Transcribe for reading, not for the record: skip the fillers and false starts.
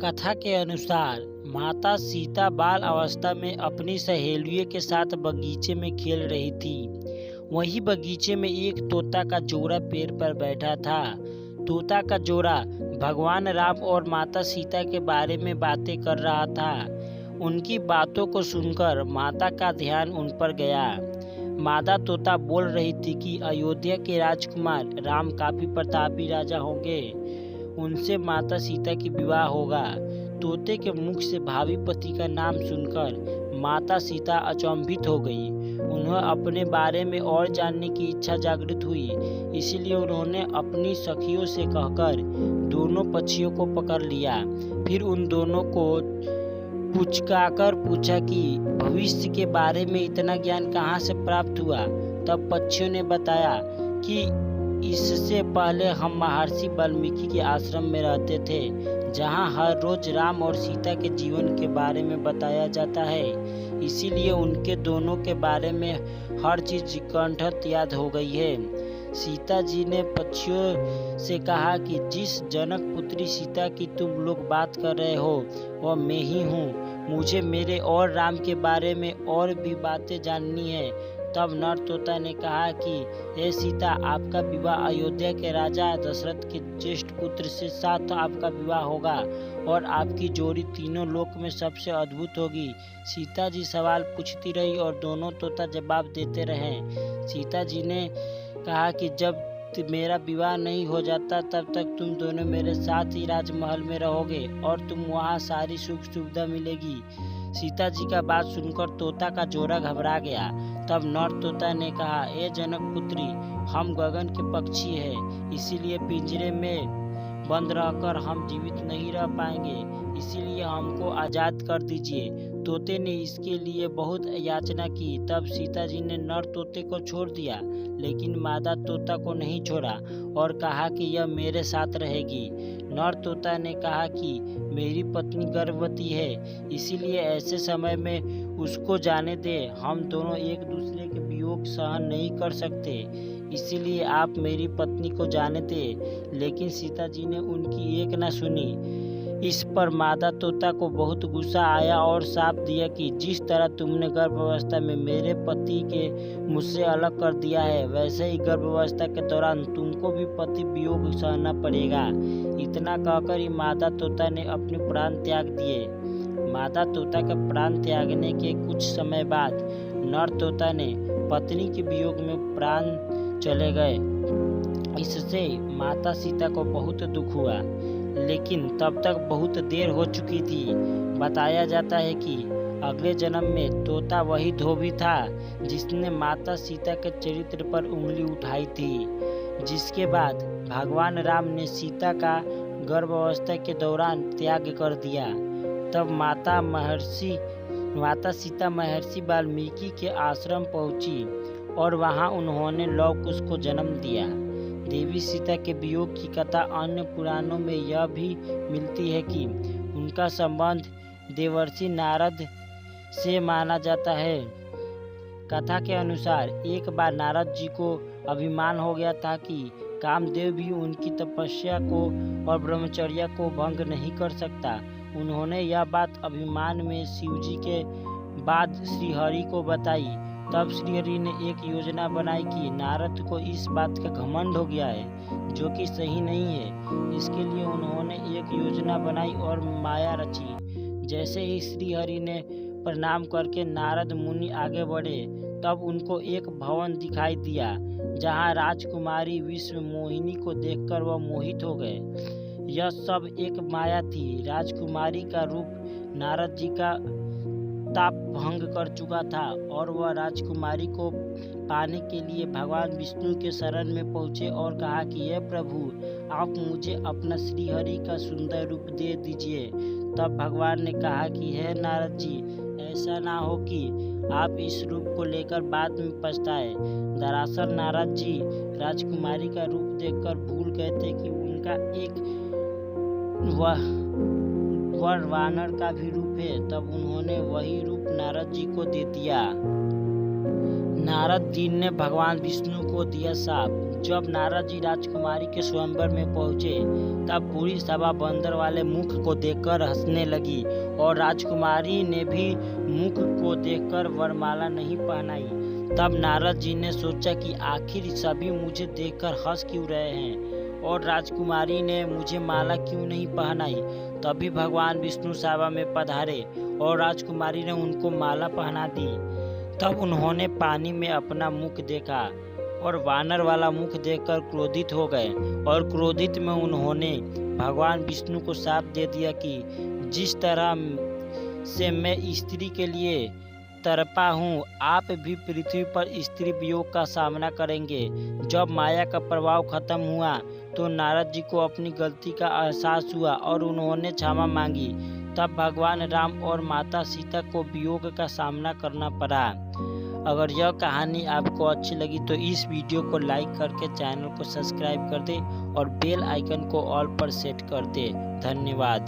कथा के अनुसार माता सीता बाल अवस्था में अपनी सहेलियों के साथ बगीचे में खेल रही थी। वहीं बगीचे में एक तोता का जोड़ा पेड़ पर बैठा था। तोता का जोड़ा भगवान राम और माता सीता के बारे में बातें कर रहा था। उनकी बातों को सुनकर माता का ध्यान उन पर गया। मादा तोता बोल रही थी कि अयोध्या के राजकुमार राम काफी प्रतापी राजा होंगे। उनसे माता सीता की विवाह होगा। तोते के मुख से भावी पति का नाम सुनकर माता सीता अचंभित हो गई। उन्हें अपने बारे में और जानने की इच्छा जागृत हुई। इसीलिए उन्होंने अपनी सखियों से कहकर दोनों पक्षियों को पकड़ लिया। फिर उन दोनों को पुचकाकर पूछा कि भविष्य के बारे में इतना ज्ञान कहाँ से प्राप्त हुआ। तब पक्षियों ने बताया कि इससे पहले हम महर्षि वाल्मीकि के आश्रम में रहते थे, जहाँ हर रोज राम और सीता के जीवन के बारे में बताया जाता है। इसीलिए उनके दोनों के बारे में हर चीज कंठस्थ याद हो गई है। सीता जी ने पक्षियों से कहा कि जिस जनक पुत्री सीता की तुम लोग बात कर रहे हो वह मैं ही हूँ। मुझे मेरे और राम के बारे में और भी बातें जाननी है। तब नर तोता ने कहा कि हे सीता, आपका विवाह अयोध्या के राजा दशरथ के ज्येष्ठ पुत्र से साथ आपका विवाह होगा और आपकी जोड़ी तीनों लोक में सबसे अद्भुत होगी। सीता जी सवाल पूछती रही और दोनों तोता जवाब देते रहे। सीता जी ने कहा कि जब मेरा विवाह नहीं हो जाता तब तक तुम दोनों मेरे साथ ही राजमहल में रहोगे और तुम वहाँ सारी सुख सुविधा मिलेगी। सीता जी का बात सुनकर तोता का जोड़ा घबरा गया। तब नर तोता ने कहा, ए जनक पुत्री, हम गगन के पक्षी हैं, इसीलिए पिंजरे में बंद रहकर हम जीवित नहीं रह पाएंगे, इसीलिए हमको आज़ाद कर दीजिए। तोते ने इसके लिए बहुत याचना की। तब सीता जी ने नर तोते को छोड़ दिया, लेकिन मादा तोता को नहीं छोड़ा और कहा कि यह मेरे साथ रहेगी। नर तोता ने कहा कि मेरी पत्नी गर्भवती है, इसीलिए ऐसे समय में उसको जाने दे। हम दोनों एक दूसरे के वियोग सहन नहीं कर सकते, इसीलिए आप मेरी पत्नी को जाने दे। लेकिन सीता जी ने उनकी एक न सुनी। इस पर मादा तोता को बहुत गुस्सा आया और शाप दिया कि जिस तरह तुमने गर्भावस्था में मेरे पति के मुझसे अलग कर दिया है, वैसे ही गर्भावस्था के दौरान तुमको भी पति वियोग सहना पड़ेगा। इतना कहकर ही मादा तोता ने अपने प्राण त्याग दिए। मादा तोता का प्राण त्यागने के कुछ समय बाद नर तोता ने पत्नी के वियोग में प्राण चले गए। इससे माता सीता को बहुत दुख हुआ, लेकिन तब तक बहुत देर हो चुकी थी। बताया जाता है कि अगले जन्म में तोता वही धोबी था जिसने माता सीता के चरित्र पर उंगली उठाई थी। जिसके बाद भगवान राम ने सीता का गर्भावस्था के दौरान त्याग कर दिया। तब माता सीता महर्षि वाल्मीकि के आश्रम पहुंची और वहां उन्होंने लव कुश को जन्म दिया। देवी सीता के वियोग की कथा अन्य पुराणों में यह भी मिलती है कि उनका संबंध देवर्षि नारद से माना जाता है। कथा के अनुसार एक बार नारद जी को अभिमान हो गया था कि कामदेव भी उनकी तपस्या को और ब्रह्मचर्या को भंग नहीं कर सकता। उन्होंने यह बात अभिमान में शिवजी के बाद श्रीहरि को बताई। तब श्रीहरि ने एक योजना बनाई कि नारद को इस बात का घमंड हो गया है, जो कि सही नहीं है। इसके लिए उन्होंने एक योजना बनाई और माया रची। जैसे ही श्रीहरि ने प्रणाम करके नारद मुनि आगे बढ़े, तब उनको एक भवन दिखाई दिया जहाँ राजकुमारी विश्व मोहिनी को देखकर वह मोहित हो गए। यह सब एक माया थी। राजकुमारी का रूप नारद जी का ताप भंग कर चुका था और वह राजकुमारी को पाने के लिए भगवान विष्णु के शरण में पहुँचे और कहा कि हे प्रभु, आप मुझे अपना श्रीहरि का सुंदर रूप दे दीजिए। तब भगवान ने कहा कि हे नारद जी, ऐसा ना हो कि आप इस रूप को लेकर बाद में पछताए। दरअसल नारद जी राजकुमारी का रूप देखकर भूल गए थे कि उनका एक वर वानर का भी रूप है। तब उन्होंने वही रूप नारद जी को दे दिया। नारद जी ने भगवान विष्णु को दिया शाप। जब नारद जी राजकुमारी के स्वयंवर में पहुंचे तब पूरी सभा बंदर वाले मुख को देखकर हंसने लगी और राजकुमारी ने भी मुख को देखकर वरमाला नहीं पहनाई। तब नारद जी ने सोचा कि आखिर सभी मुझे देखकर हंस क्यों रहे हैं और राजकुमारी ने मुझे माला क्यों नहीं पहनाई। तभी भगवान विष्णु सभा में पधारे और राजकुमारी ने उनको माला पहना दी। तब उन्होंने पानी में अपना मुख देखा और वानर वाला मुख देखकर क्रोधित हो गए और क्रोधित में उन्होंने भगवान विष्णु को शाप दे दिया कि जिस तरह से मैं स्त्री के लिए तड़पा हूँ, आप भी पृथ्वी पर स्त्री वियोग का सामना करेंगे। जब माया का प्रभाव खत्म हुआ तो नारद जी को अपनी गलती का एहसास हुआ और उन्होंने क्षमा मांगी। तब भगवान राम और माता सीता को वियोग का सामना करना पड़ा। अगर यह कहानी आपको अच्छी लगी तो इस वीडियो को लाइक करके चैनल को सब्सक्राइब कर दे और बेल आइकन को ऑल पर सेट कर दे। धन्यवाद।